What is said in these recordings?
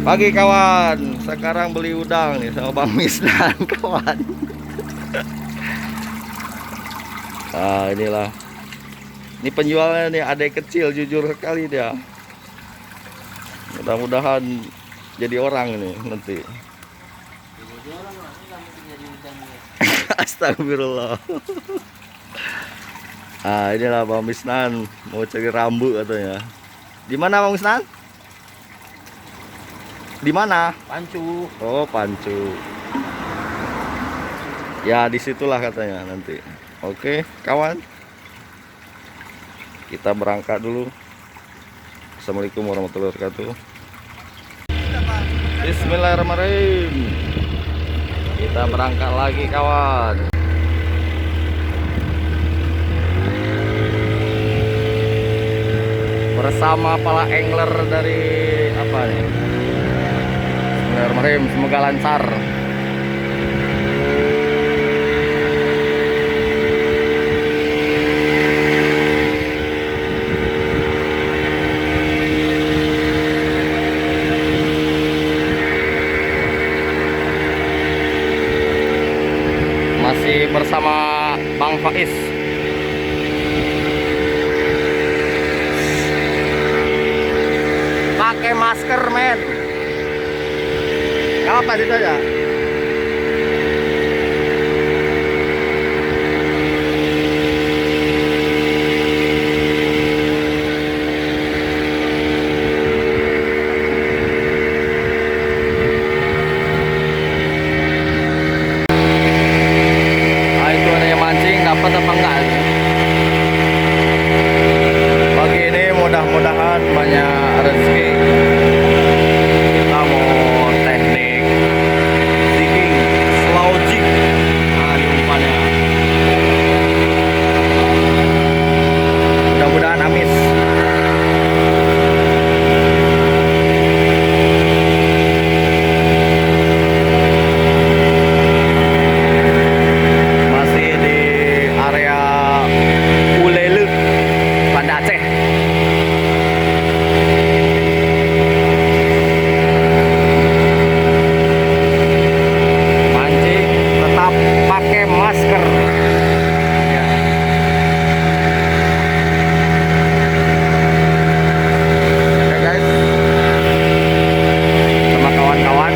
Pagi kawan, sekarang beli udang nih sama Bang Misdan kawan. Nah inilah, ini penjualnya nih adek kecil, jujur sekali dia. Mudah-mudahan jadi orang ini nanti. Astagfirullah. Ah inilah Bang Misdan mau cari rambut katanya. Di mana Bang Misdan? Di mana? Pancu. Oh Pancu. Ya disitulah katanya nanti. Oke kawan, kita berangkat dulu. Assalamualaikum warahmatullahi wabarakatuh. Bismillahirrahmanirrahim. Kita berangkat lagi kawan. Bersama para angler dari apa nih? Bismillahirrahmanirrahim, semoga lancar. Masih bersama Bang Faiz. Pakai masker men. Gak apa situ aja. Nah itu ada yang mancing, dapat apa enggak? Pagi ini mudah-mudahan banyak rezeki. Kita mau teknik jigging, slow jig. Nah ini umpannya. Mudah-mudahan amis. Masih di area Ulele, Banda Aceh. Mancing tetap pakai masker. Ya. Oke guys, sama kawan-kawan.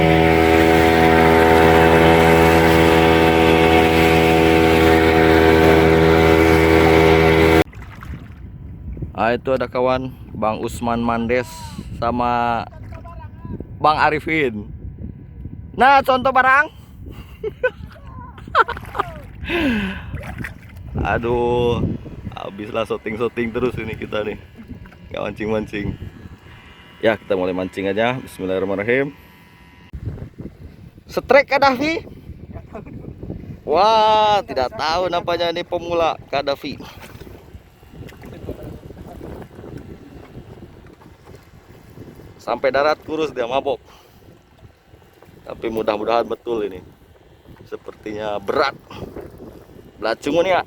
Ah itu ada kawan Bang Usman Mandes sama Bang Arifin. Nah contoh barang. Aduh, habislah syuting terus ini kita nih. Nggak mancing-mancing. Ya kita mulai mancing aja. Bismillahirrahmanirrahim. Strike Kadafi. Wah tidak tahu nampaknya ini pemula Kadafi. Sampai darat kurus dia mabok. Tapi mudah-mudahan betul ini. Sepertinya berat. Belacungun ya.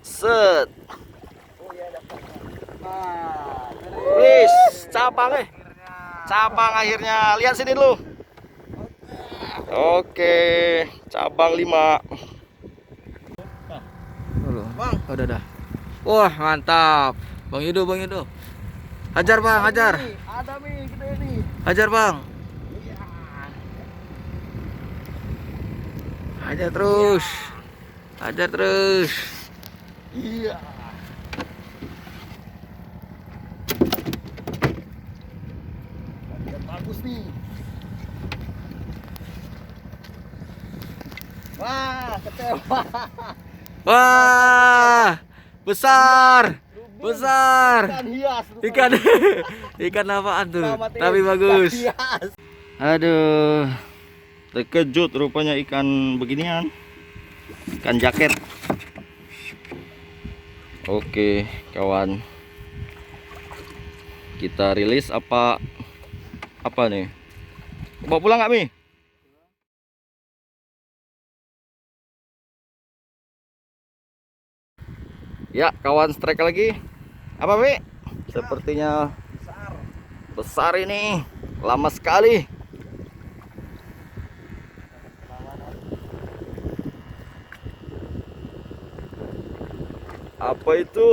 Set. Wis, cabang cabang akhirnya. Lihat sini dulu. Oke, cabang 5. Bang, udah. Wah, mantap. Bang Yudo. Hajar, Bang, hajar. Ada nih, gede nih. Hajar, Bang. Hajar terus. Hajar terus. Iya. Bagus nih. Wah, kecewa. Wah, besar. Ikan hias. Ikan ikan apaan tuh? Selamat Tapi ikan bagus. hias. Aduh, terkejut rupanya ikan beginian. Ikan jaket. Oke, kawan. Kita rilis apa nih? Bawa pulang nggak, Mi? Ya, kawan strike lagi. Apa, Mi? Sepertinya besar ini. Lama sekali. Apa itu?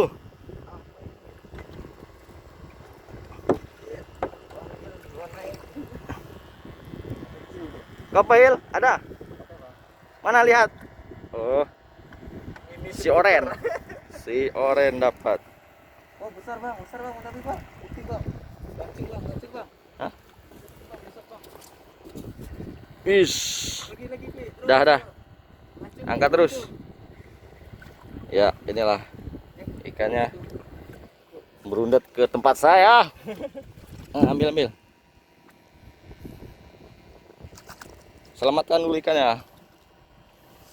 Kopil, ada? Mana lihat? Oh, si oren. Si oren dapat. Oh besar bang, tapi bang, putih bang, gancing bang. Hah? Besar bang. Is. Lagi, Pi. Terus, Dah. mancing, Angkat Pi. terus. Ya, inilah ikannya merundat ke tempat saya. Ambil. Selamatkan dulu ikannya.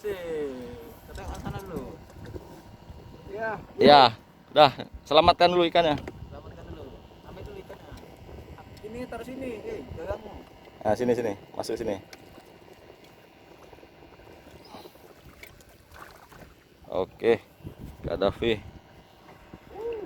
Kita sana dulu. Ya, Ya, dah. Selamatkan dulu ikannya. selamatkan dulu. Ambil dulu ikannya. Ini taruh sini, gagangmu. Nah, sini. Masuk sini. Oke. Kak Davi.